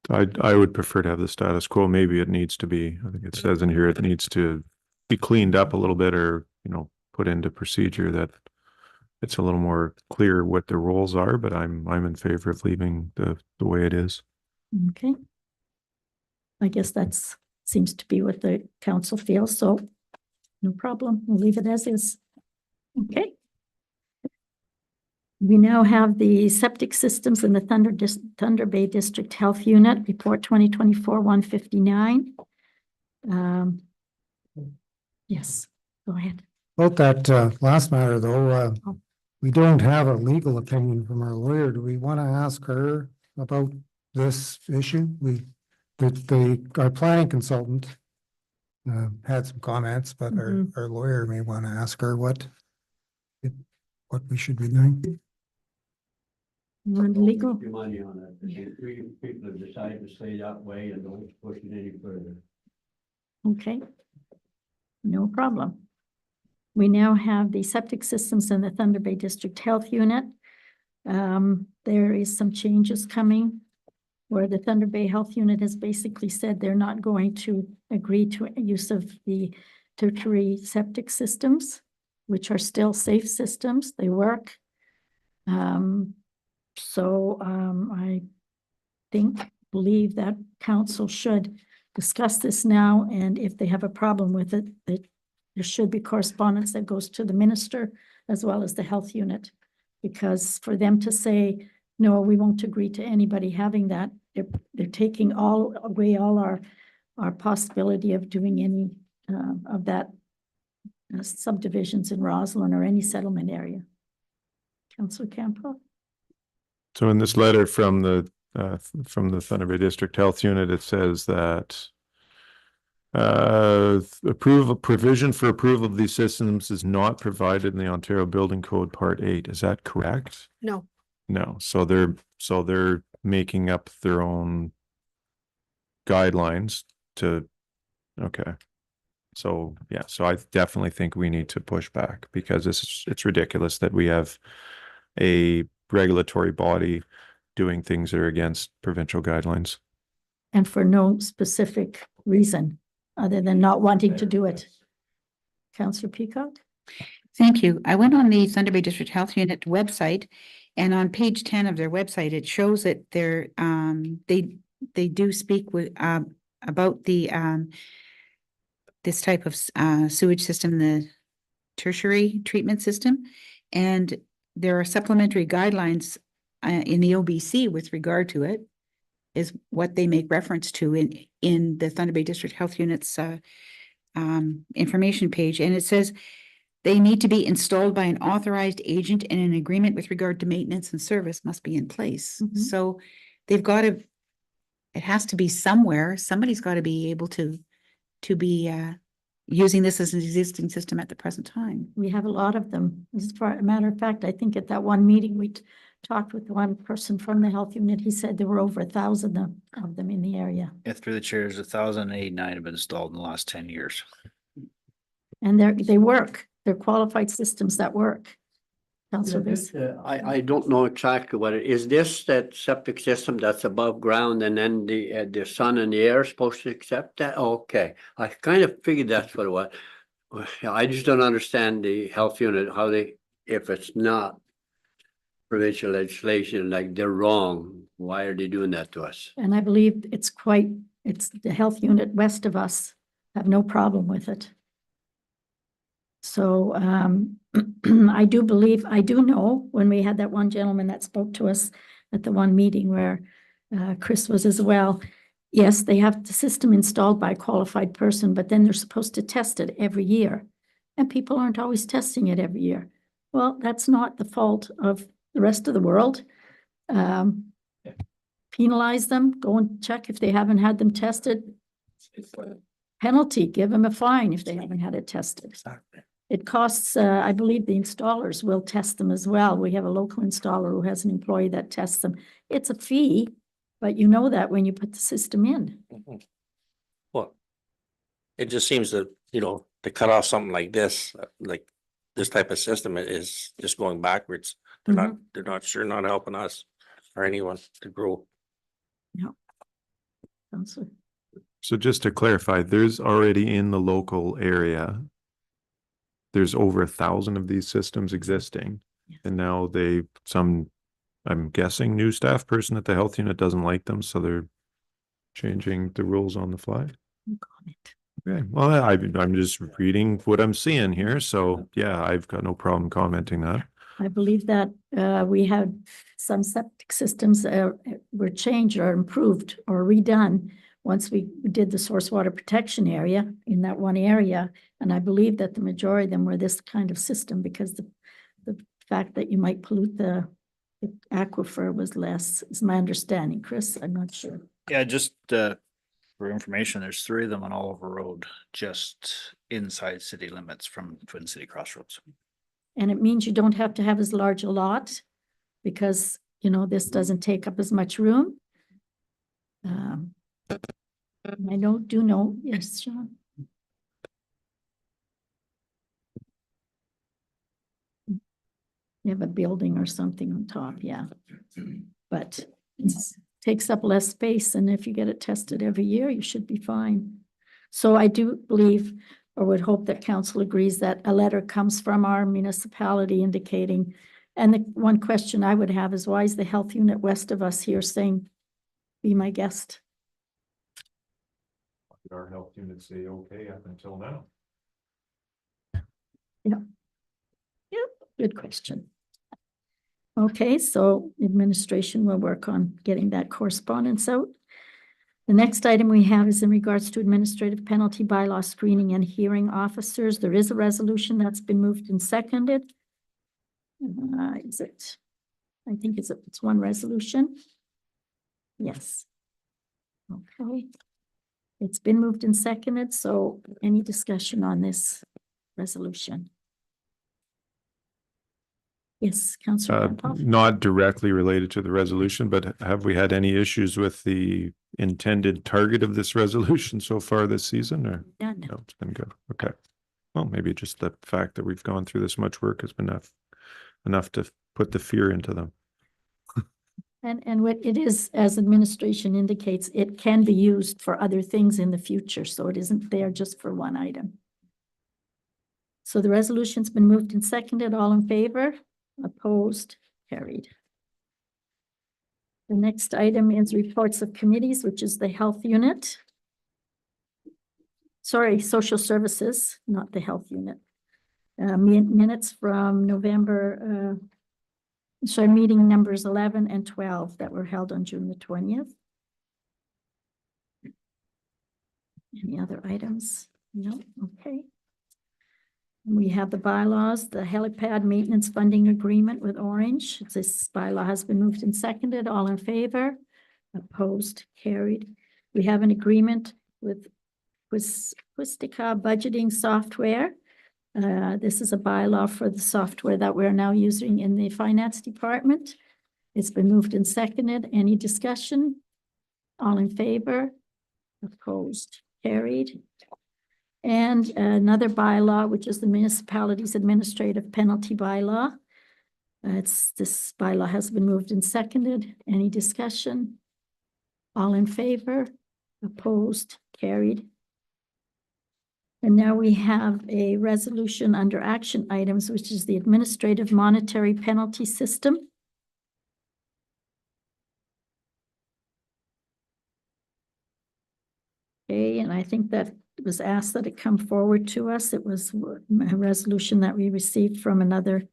I would prefer to have the status quo. Maybe it needs to be, I think it says in here, it needs to be cleaned up a little bit or, put into procedure that it's a little more clear what the roles are, but I'm in favor of leaving the way it is. okay. I guess seems to be what the council feels, so no problem, we'll leave it as is. Okay. We now have the septic systems in the Thunder Bay District Health Unit, report 2024-159. Yes, go ahead. About that last matter though, we don't have a legal opinion from our lawyer. Do we want to ask her about this issue? Our planning consultant had some comments, but our lawyer may want to ask her what we should be doing. Legal, Your money on it. If three people have decided to stay that way and don't push it any further. okay. No problem. We now have the septic systems in the Thunder Bay District Health Unit. There is some changes coming where the Thunder Bay Health Unit has basically said they're not going to agree to use of the tertiary septic systems, which are still safe systems. They work. I believe that council should discuss this now, and if they have a problem with it, that there should be correspondence that goes to the minister as well as the health unit. Because for them to say, no, we won't agree to anybody having that, they're taking away all our possibility of doing any of that subdivisions in Roslyn or any settlement area. Councillor Campo? So in this letter from the Thunder Bay District Health Unit, it says that provision for approval of these systems is not provided in the Ontario Building Code Part 8. Is that correct? No, No, so they're making up their own guidelines to, okay. So, yeah, so I definitely think we need to push back because it's ridiculous that we have a regulatory body doing things that are against provincial guidelines. And for no specific reason other than not wanting to do it. Councillor Peacock? Thank you. I went on the Thunder Bay District Health Unit website, and on page 10 of their website, it shows that they do speak with about the this type of sewage system, the tertiary treatment system, and there are supplementary guidelines in the OBC with regard to it, is what they make reference to in the Thunder Bay District Health Unit's information page, and it says they need to be installed by an authorized agent, and an agreement with regard to maintenance and service must be in place. Mhm. So they've got to, it has to be somewhere. Somebody's got to be able to be using this as an existing system at the present time. We have a lot of them. As a matter of fact, I think at that one meeting, we talked with one person from the health unit. He said there were over 1,000 of them in the area. Yeah, through the chairs, 1,089 have been installed in the last 10 years. And they work. They're qualified systems that work. Councillor Viss? I don't know exactly what it is. This that septic system that's above ground and then the sun and the air is supposed to accept that? Okay, I kind of figured that's what it was. I just don't understand the health unit, how they, if it's not provincial legislation, like they're wrong, why are they doing that to us? And I believe it's the health unit west of us have no problem with it. So I do know when we had that one gentleman that spoke to us at the one meeting where Chris was as well. Yes, they have the system installed by a qualified person, but then they're supposed to test it every year. And people aren't always testing it every year. Well, that's not the fault of the rest of the world. Penalize them, go and check if they haven't had them tested. Penalty, give them a fine if they haven't had it tested. It costs, I believe the installers will test them as well. We have a local installer who has an employee that tests them. It's a fee, but you know that when you put the system in. Well, it just seems that, to cut off something like this type of system is just going backwards. They're not helping us or anyone to grow. Councillor. So just to clarify, there's already in the local area, there's over 1,000 of these systems existing. Yes. And now I'm guessing new staff person at the health unit doesn't like them, so they're changing the rules on the fly. No comment. Okay, well, I'm just reading what I'm seeing here, so yeah, I've got no problem commenting that. I believe that we had some septic systems were changed or improved or redone once we did the source water protection area in that one area. And I believe that the majority of them were this kind of system because the fact that you might pollute the aquifer was less, is my understanding. Chris, I'm not sure. Yeah, just for information, there's 3 of them on Oliver Road, just inside city limits from Twin City Crossroads. And it means you don't have to have as large a lot because, this doesn't take up as much room. I do know, yes, Sean. You have a building or something on top, yeah. But it takes up less space, and if you get it tested every year, you should be fine. So I do believe or would hope that council agrees that a letter comes from our municipality indicating, and the one question I would have is why is the health unit west of us here saying, be my guest? Our health unit say okay up until now. Good question. Okay, so administration will work on getting that correspondence out. The next item we have is in regards to administrative penalty bylaw screening and hearing officers. There is a resolution that's been moved and seconded. Is it? I think it's one resolution. Yes. Okay. It's been moved and seconded, so any discussion on this resolution? Yes, Councillor Rampoff. Not directly related to the resolution, but have we had any issues with the intended target of this resolution so far this season, or? None. No, it's been good. Okay. Well, maybe just the fact that we've gone through this much work has been enough to put the fear into them. And what it is, as administration indicates, it can be used for other things in the future, so it isn't there just for one item. So the resolution's been moved and seconded. All in favor? Opposed? Carried. The next item is reports of committees, which is the health unit. Sorry, social services, not the health unit. Minutes from November, meeting numbers 11 and 12 that were held on June the 20th. Any other items? No, okay. We have the bylaws, the helipad maintenance funding agreement with Orange. This bylaw has been moved and seconded. All in favor? Opposed? Carried. We have an agreement with Quistica budgeting software. This is a bylaw for the software that we're now using in the finance department. It's been moved and seconded. Any discussion? All in favor? Opposed? Carried. And another bylaw, which is the municipality's administrative penalty bylaw. This bylaw has been moved and seconded. Any discussion? All in favor? Opposed? Carried. And now we have a resolution under action items, which is the administrative monetary penalty system. Okay, and I think that was asked that it come forward to us. It was a resolution that we received from another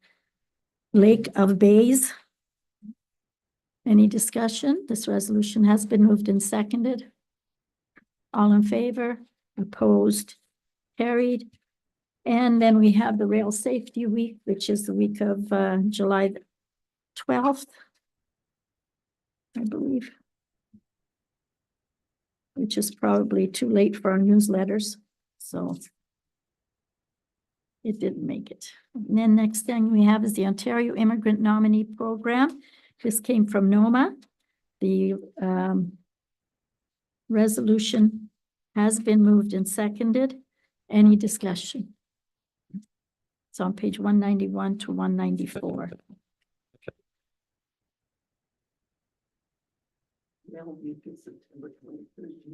Lake of Bays. Any discussion? This resolution has been moved and seconded. All in favor? Opposed? Carried. And then we have the Rail Safety Week, which is the week of July 12th, I believe. Which is probably too late for our newsletters, so it didn't make it. And then next thing we have is the Ontario Immigrant Nominee Program. This came from NOMA. The resolution has been moved and seconded. Any discussion? It's on page 191 to 194.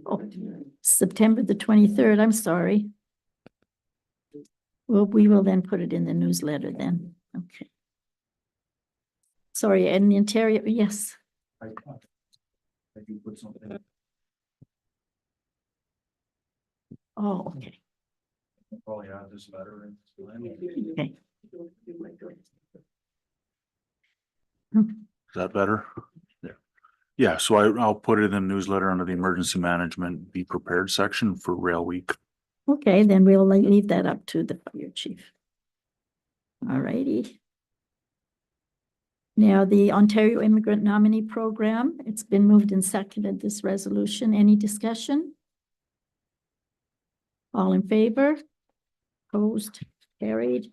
Oh, September the 23rd, I'm sorry. Well, we will then put it in the newsletter then. Okay. Sorry, and the Ontario, yes. Oh, okay. Probably have this letter. Okay. Is that better? Yeah. Yeah, so I'll put it in the newsletter under the emergency management be prepared section for Rail Week. Okay, then we'll leave that up to the fire chief. All righty. Now, the Ontario Immigrant Nominee Program, it's been moved and seconded, this resolution. Any discussion? All in favor? Opposed? Carried.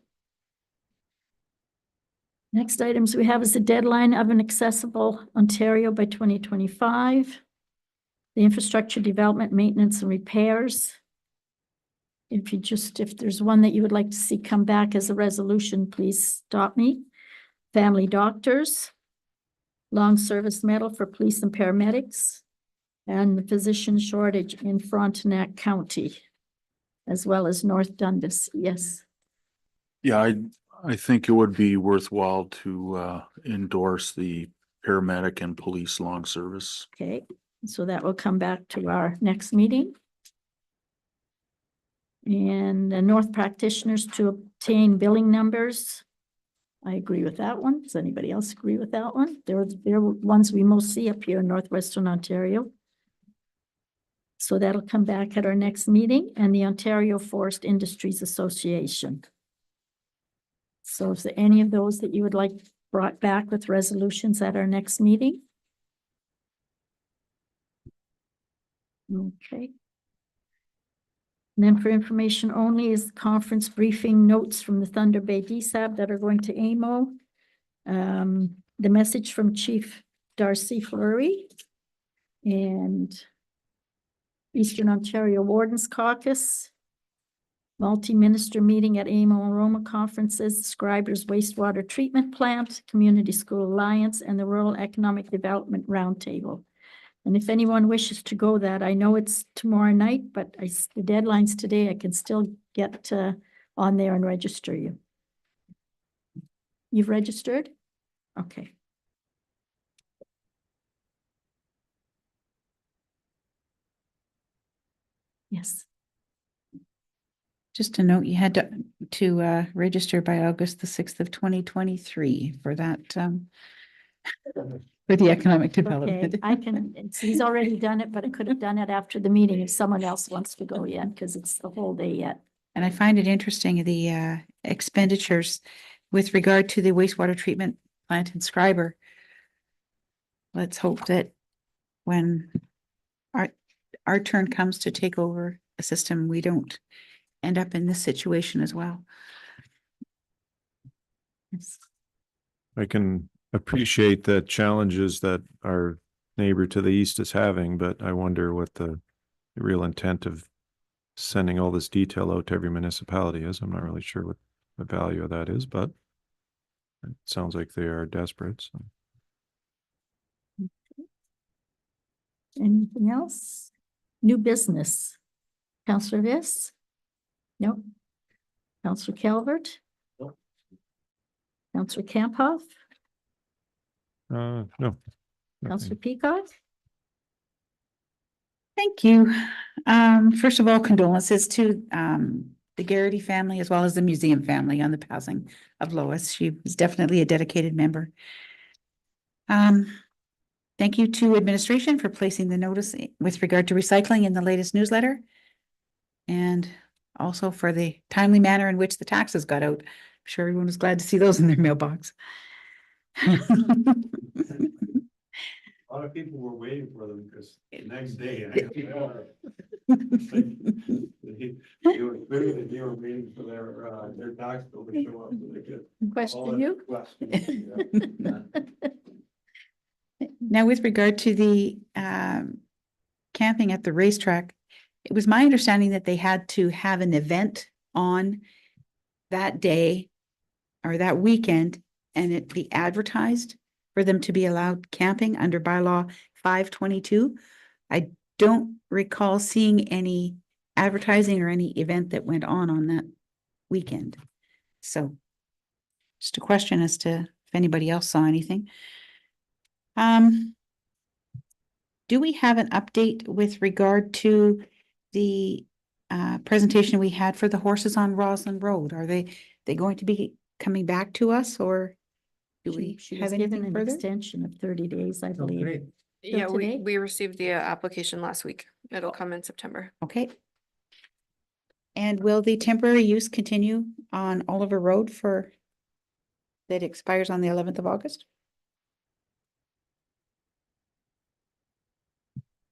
Next items we have is the deadline of an accessible Ontario by 2025. The infrastructure development, maintenance and repairs. If there's one that you would like to see come back as a resolution, please stop me. Family doctors, long service medal for police and paramedics, and the physician shortage in Frontenac County, as well as North Dundas. Yes. Yeah, I think it would be worthwhile to endorse the paramedic and police long service. Okay, so that will come back to our next meeting. And the North practitioners to obtain billing numbers. I agree with that one. Does anybody else agree with that one? They're ones we most see up here in Northwestern Ontario. So that'll come back at our next meeting, and the Ontario Forest Industries Association. So is there any of those that you would like brought back with resolutions at our next meeting? Okay. And then for information only is the conference briefing notes from the Thunder Bay DSAB that are going to AMO. The message from Chief Darcy Fleury and Eastern Ontario Wardens Caucus, multi-minister meeting at AMO and Roma conferences, Scribers Wastewater Treatment Plant, Community School Alliance, and the Rural Economic Development Roundtable. And if anyone wishes to go that, I know it's tomorrow night, but the deadline's today, I can still get on there and register you. You've registered? Okay. Yes. Just a note, you had to register by August the 6th of 2023 for that, for the economic Okay, development. I can, he's already done it, but I could have done it after the meeting if someone else wants to go yet, because it's the whole day yet. And I find it interesting, the expenditures with regard to the wastewater treatment plant in Scriber. Let's hope that when our turn comes to take over a system, we don't end up in this situation as well. Yes. I can appreciate the challenges that our neighbor to the east is having, but I wonder what the real intent of sending all this detail out to every municipality is. I'm not really sure what the value of that is, but it sounds like they are desperate. So. Anything else? New business. Counselor Viss? Nope. Counselor Calvert? Nope. Counselor Kamphoff? No. Counselor nothing. Peacock? Thank you. First of all, condolences to the Garrity family as well as the museum family on the passing of Lois. She was definitely a dedicated member. Thank you to administration for placing the notice with regard to recycling in the latest newsletter. And also for the timely manner in which the taxes got out. I'm sure everyone was glad to see those in their mailbox. A lot of people were waiting for them because the next day. They were clearly, they were waiting for their tax bill to show up. So they could Question you? Now, with regard to the camping at the racetrack, it was my understanding that they had to have an event on that day or that weekend and it be advertised for them to be allowed camping under bylaw 522. I don't recall seeing any advertising or any event that went on that weekend. So just a question as to if anybody else saw anything. Do we have an update with regard to the presentation we had for the horses on Roslyn Road? Are they going to be coming back to us, or do we She have was given anything an further? extension of 30 days, I believe. great. Yeah, today? we received the application last week. It'll come in September. Okay. And will the temporary use continue on Oliver Road that expires on the 11th of August?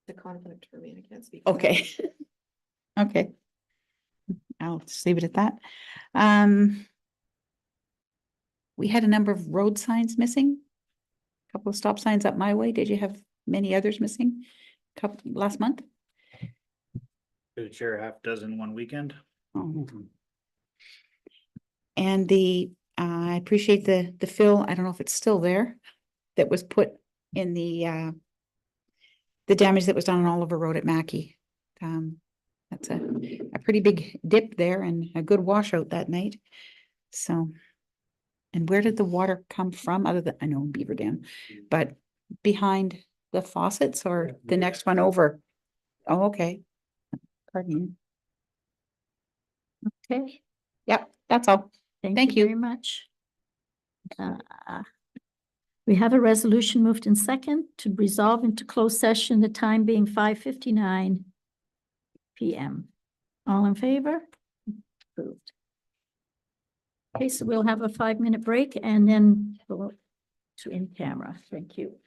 The conflict for me, I can't speak. Okay. Okay. I'll just leave it at that. We had a number of road signs missing. A couple of stop signs up my way. Did you have many others missing? Last month? Did share a half dozen one weekend? Oh. And I appreciate the fill, I don't know if it's still there, that was put in the damage that was done on Oliver Road at Mackey. That's a pretty big dip there and a good washout that night. So, and where did the water come from other than, I know Beaver Dam, but behind the faucets or the next one over? Oh, okay. Pardon me. Okay, Yep, that's all. thank Thank you you. very much. We have a resolution moved in second to resolve into closed session, the time being 5:59 PM. All in favor? Approved. Okay, so we'll have a 5-minute break and then go to in camera. Thank you.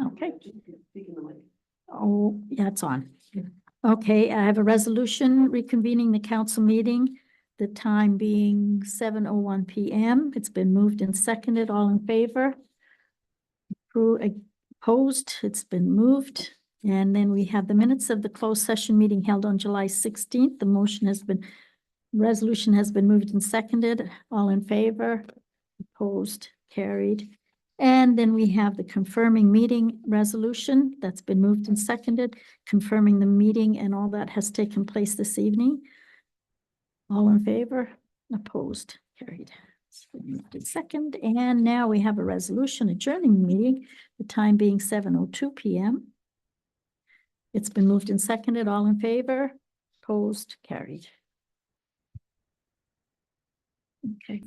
Okay. Oh, yeah, it's on. Okay, I have a resolution reconvening the council meeting, the time being 7:01 PM. It's been moved and seconded. All in favor? Opposed? It's been moved. And then we have the minutes of the closed session meeting held on July 16th. The resolution has been moved and seconded. All in favor? Opposed? Carried. And then we have the confirming meeting resolution that's been moved and seconded, confirming the meeting and all that has taken place this evening. All in favor? Opposed? Carried. It's been moved and second. And now we have a resolution adjourning the meeting, the time being 7:02 PM. It's been moved and seconded. All in favor? Opposed? Carried. Okay.